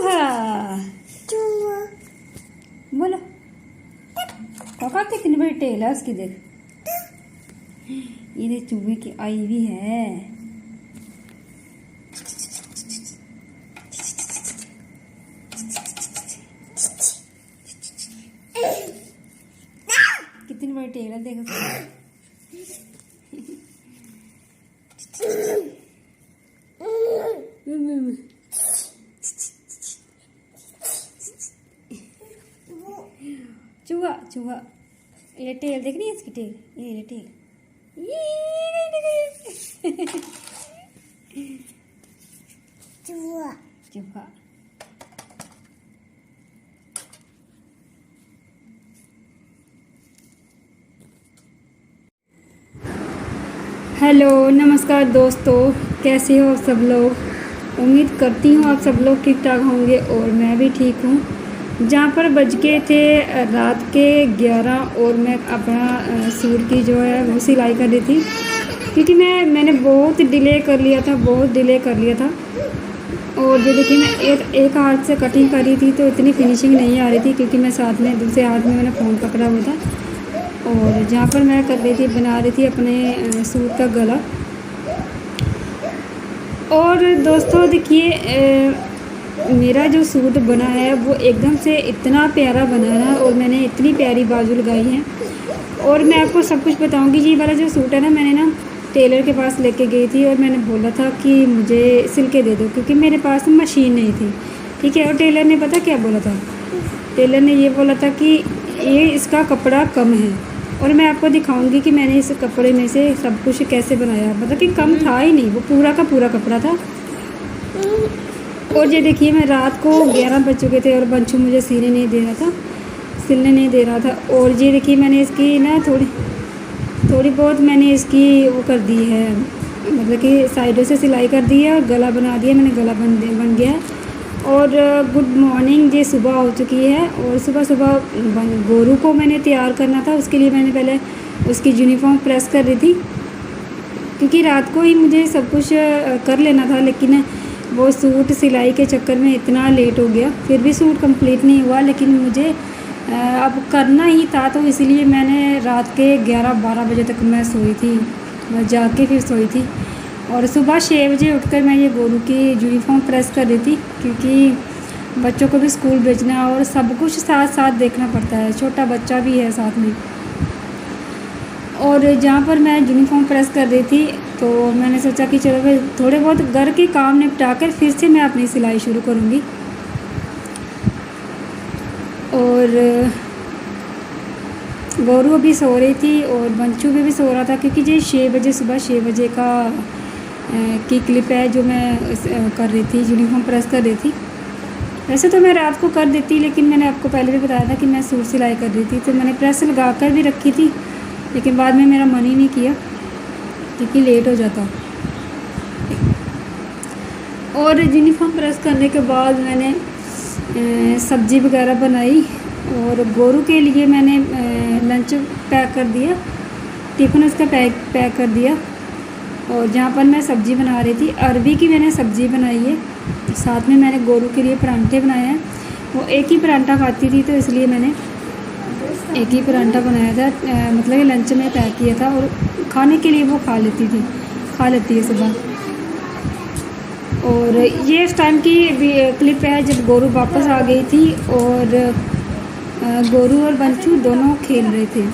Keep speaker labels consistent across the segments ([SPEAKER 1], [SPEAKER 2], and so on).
[SPEAKER 1] चूहा बोलो पापा कितनी बड़ी टेल है उसकी, देख ये देख चूहे की आई भी है। कितनी बड़ी टेल है देख चूहा चूहा, ये टेल देख रही है इसकी टेल, ये टेल चूहा चूहा। हेलो नमस्कार दोस्तों, कैसे हो आप सब लोग। उम्मीद करती हूँ आप सब लोग ठीक ठाक होंगे और मैं भी ठीक हूँ। जहाँ पर बज गए थे रात के 11 और मैं अपना सूट की जो है वो सिलाई कर रही थी, क्योंकि मैंने बहुत डिले कर लिया था, बहुत डिले कर लिया था। और ये देखिए मैं एक हाथ से कटिंग कर रही थी तो इतनी फिनिशिंग नहीं आ रही थी, क्योंकि मैं साथ में दूसरे हाथ में मैंने फ़ोन पकड़ा हुआ था। और जहाँ पर मैं कर रही थी, बना रही थी अपने सूट का गला। और दोस्तों देखिए मेरा जो सूट बना है वो एकदम से इतना प्यारा बना है और मैंने इतनी प्यारी बाजू लगाई है। और मैं आपको सब कुछ बताऊंगी। ये वाला जो सूट है ना, मैंने ना टेलर के पास लेके गई थी और मैंने बोला था कि मुझे सिल के दे दो, क्योंकि मेरे पास मशीन नहीं थी, ठीक है। और टेलर ने पता क्या बोला था, टेलर ने ये बोला था कि ये इसका कपड़ा कम है। और मैं आपको दिखाऊंगी कि मैंने इस कपड़े में से सब कुछ कैसे बनाया, मतलब कि कम था ही नहीं, वो पूरा का पूरा कपड़ा था। और ये देखिए मैं रात को 11 बज चुके थे और बंचू मुझे सिलने नहीं दे रहा था। और ये देखिए मैंने इसकी ना थोड़ी बहुत मैंने इसकी वो कर दी है, मतलब कि साइडों से सिलाई कर दी है और गला बना दिया मैंने, गला बन गया है। और गुड मॉर्निंग, ये सुबह हो चुकी है और सुबह गोरू को मैंने तैयार करना था। उसके लिए मैंने पहले उसकी यूनिफॉर्म प्रेस कर रही थी, क्योंकि रात को ही मुझे सब कुछ कर लेना था, लेकिन वो सूट सिलाई के चक्कर में इतना लेट हो गया। फिर भी सूट कंप्लीट नहीं हुआ, लेकिन मुझे अब करना ही था, तो इसलिए मैंने रात के 11-12 बजे तक मैं सोई थी, मैं जाग के फिर सोई थी। और सुबह 6 बजे उठकर मैं ये गोरू की यूनिफॉर्म प्रेस कर रही थी, क्योंकि बच्चों को भी स्कूल भेजना और सब कुछ साथ साथ देखना पड़ता है, छोटा बच्चा भी है साथ में। और जहाँ पर मैं यूनिफॉर्म प्रेस कर रही थी तो मैंने सोचा कि चलो फिर थोड़े बहुत घर के काम निपटा कर फिर से मैं अपनी सिलाई शुरू करूँगी। और गोरू अभी सो रही थी और बंचू भी सो रहा था, क्योंकि ये 6 बजे सुबह 6 बजे की क्लिप है जो मैं कर रही थी, यूनिफॉर्म प्रेस कर रही थी। वैसे तो मैं रात को कर देती, लेकिन मैंने आपको पहले भी बताया था कि मैं सूट सिलाई कर रही थी, तो मैंने प्रेस लगा कर भी रखी थी, लेकिन बाद में मेरा मन ही नहीं किया क्योंकि लेट हो जाता। और यूनिफॉर्म प्रेस करने के बाद मैंने सब्ज़ी वगैरह बनाई और गोरू के लिए मैंने लंच पैक कर दिया, टिफ़िन उसका पैक कर दिया। और जहाँ पर मैं सब्ज़ी बना रही थी, अरबी की मैंने सब्ज़ी बनाई है, साथ में मैंने गोरू के लिए परांठे बनाए हैं। वो एक ही परांठा खाती थी, तो इसलिए मैंने एक ही परांठा बनाया था, मतलब कि लंच में पैक किया था। और खाने के लिए वो खा लेती है सुबह। और ये इस टाइम की क्लिप है जब गोरू वापस आ गई थी और गोरू और बंचू दोनों खेल रहे थे।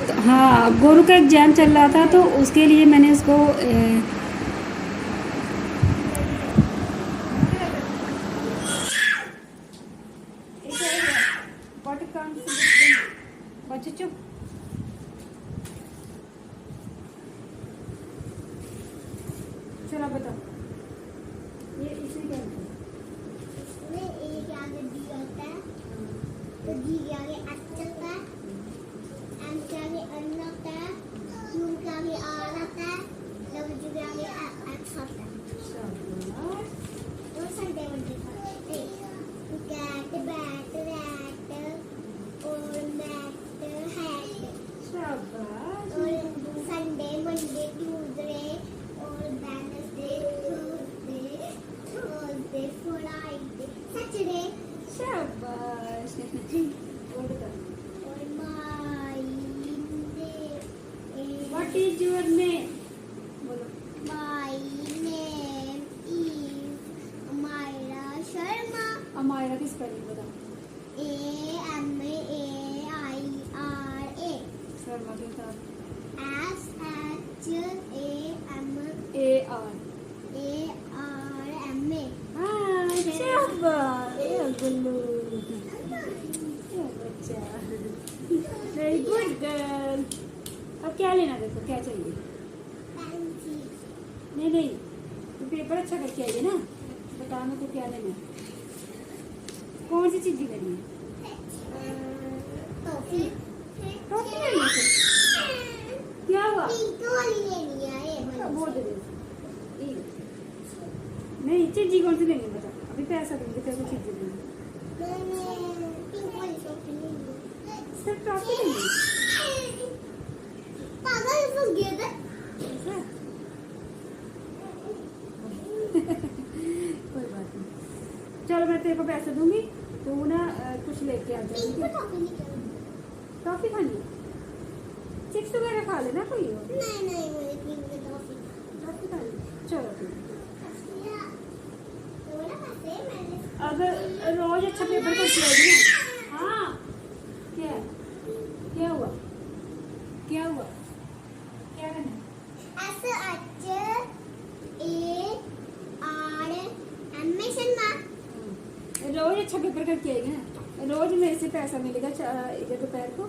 [SPEAKER 1] तो हाँ, गोरू का एग्जाम चल रहा था, तो उसके लिए मैंने उसको चुप चलो बताओ, ये इसी क्या
[SPEAKER 2] इसमें ए के आगे डी होता है, तो डी के आगे एच होता है, एम के आगे एन होता है, यू के आगे आर होता है, डब्ल्यू के आगे एक्स होता है। तो संडे मंडे खाते कैट बैट रैट और मैट हैट।
[SPEAKER 1] शाबाश।
[SPEAKER 2] और संडे मंडे ट्यूसडे और Wednesday Thursday
[SPEAKER 1] is your name? बोलो।
[SPEAKER 2] My name is Amira Sharma.
[SPEAKER 1] Amayra की स्पेलिंग बताओ।
[SPEAKER 2] AMAIRA.
[SPEAKER 1] शर्मा के साथ AR।
[SPEAKER 2] SHAMA.
[SPEAKER 1] हाँ, शाबाश, ये गुल्लू, ये बच्चा, वेरी गुड गर्ल। अब क्या लेना, देखो क्या चाहिए?
[SPEAKER 2] Pencil.
[SPEAKER 1] नहीं नहीं, तो पेपर अच्छा करके आइए ना, बताओ मेरे को क्या लेना है, कौन सी चीज़ लेनी है?
[SPEAKER 2] Toffee.
[SPEAKER 1] टॉफी लेनी है? क्या हुआ?
[SPEAKER 2] Pink वाली लेनी है ये
[SPEAKER 1] वो दे दे। नहीं, चीज़ी कौन सी लेनी है बता, अभी पैसा देंगे तेरे को चीज़ी लेनी है।
[SPEAKER 2] मैंने पिंक वाली टॉफी लेनी है।
[SPEAKER 1] सिर्फ टॉफी लेनी है?
[SPEAKER 2] पागल फंस गया था।
[SPEAKER 1] ऐसा? कोई बात नहीं, चलो मैं तेरे को पैसे दूंगी, तू ना कुछ लेके आ जा, ठीक
[SPEAKER 2] पिंक
[SPEAKER 1] है?
[SPEAKER 2] टॉफी लेके
[SPEAKER 1] टॉफी खानी है? चिप्स वगैरह खा लेना कोई हो,
[SPEAKER 2] नहीं मुझे पिंक टॉफी।
[SPEAKER 1] टॉफी खा ले, चलो ठीक है।
[SPEAKER 2] तो ना पैसे मैंने
[SPEAKER 1] अगर रोज अच्छा पेपर करती रहेगी ना। हाँ, क्या है? क्या हुआ? क्या हुआ? क्या करना है?
[SPEAKER 2] SHARMA शर्मा।
[SPEAKER 1] रोज अच्छा पेपर करके आएगी ना, रोज मेरे से पैसा मिलेगा इधर दोपहर को,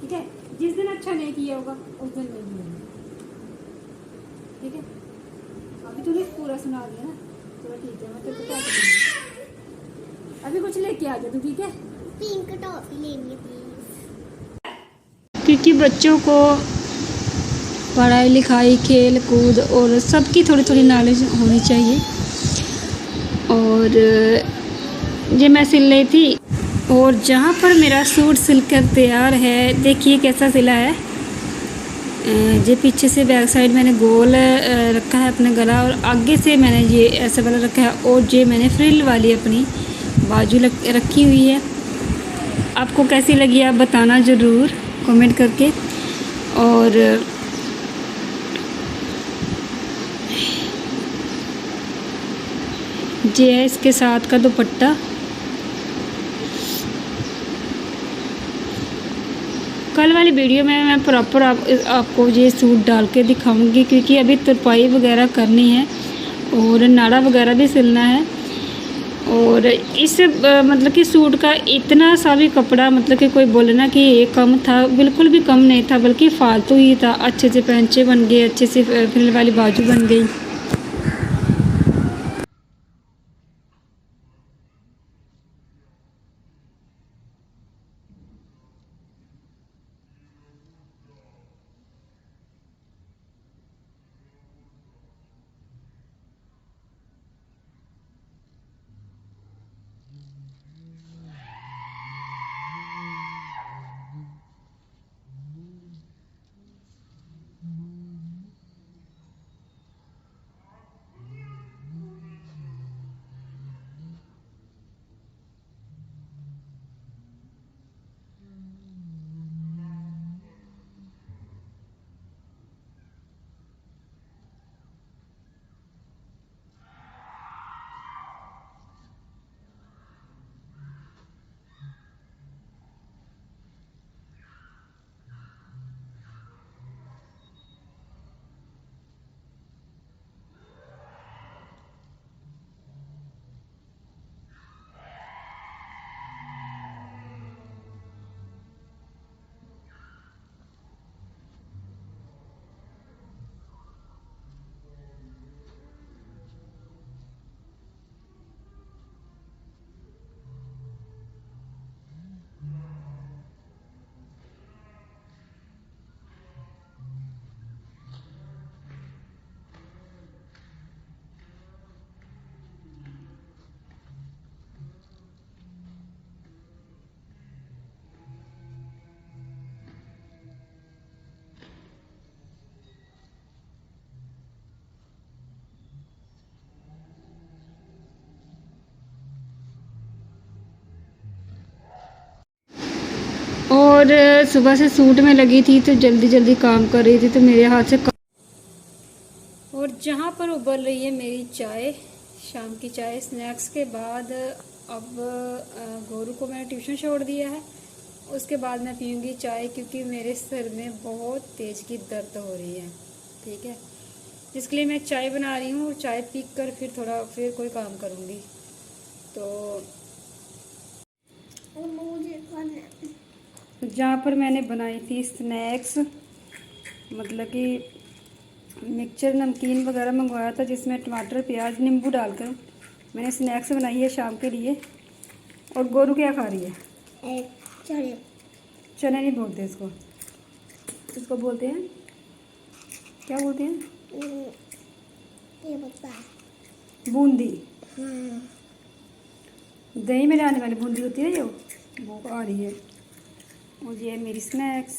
[SPEAKER 1] ठीक है? जिस दिन अच्छा नहीं किया होगा उस दिन नहीं मिलेगा, ठीक है? अभी तूने पूरा सुना दिया ना, चलो ठीक है, मैं तेरे को पैसे दूंगी। अभी कुछ लेके आ जा तू, ठीक है?
[SPEAKER 2] पिंक टॉफी लेनी है प्लीज।
[SPEAKER 1] क्योंकि बच्चों को पढ़ाई लिखाई खेल कूद और सबकी थोड़ी थोड़ी नॉलेज होनी चाहिए। और ये मैं सिल रही थी, और जहाँ पर मेरा सूट सिलकर तैयार है, देखिए कैसा सिला है। ये पीछे से बैक साइड मैंने गोल रखा है अपना गला, और आगे से मैंने ये ऐसा वाला रखा है, और ये मैंने फ्रिल वाली अपनी बाजू रखी हुई है। आपको कैसी लगी आप बताना ज़रूर कमेंट करके। और ये है इसके साथ का दुपट्टा। कल वाली वीडियो में मैं प्रॉपर आपको ये सूट डाल के दिखाऊंगी, क्योंकि अभी तुरपाई वगैरह करनी है और नाड़ा वगैरह भी सिलना है। और इस मतलब कि सूट का इतना सा भी कपड़ा, मतलब कि कोई बोले ना कि ये कम था, बिल्कुल भी कम नहीं था, बल्कि फालतू ही था। अच्छे से पैंचे बन गए, अच्छे से फ्रिल वाली बाजू बन गई। और सुबह से सूट में लगी थी तो जल्दी जल्दी काम कर रही थी तो मेरे हाथ से और जहाँ पर उबल रही है मेरी चाय, शाम की चाय स्नैक्स के बाद। अब गोरू को मैंने ट्यूशन छोड़ दिया है, उसके बाद मैं पीऊँगी चाय क्योंकि मेरे सिर में बहुत तेज़ की दर्द हो रही है। ठीक है, इसके लिए मैं चाय बना रही हूँ और चाय पी कर फिर कोई काम करूँगी। तो जहाँ पर मैंने बनाई थी स्नैक्स, मतलब कि मिक्सचर नमकीन वगैरह मंगवाया था जिसमें टमाटर प्याज नींबू डालकर मैंने स्नैक्स बनाई है शाम के लिए। और गोरू क्या खा रही है? चने नहीं बोलते इसको, इसको बोलते हैं क्या बोलते हैं?
[SPEAKER 2] ये बता।
[SPEAKER 1] बूंदी।
[SPEAKER 2] हाँ।
[SPEAKER 1] दही में डालने वाली बूंदी होती है जो, वो आ रही है। और ये है मेरी स्नैक्स।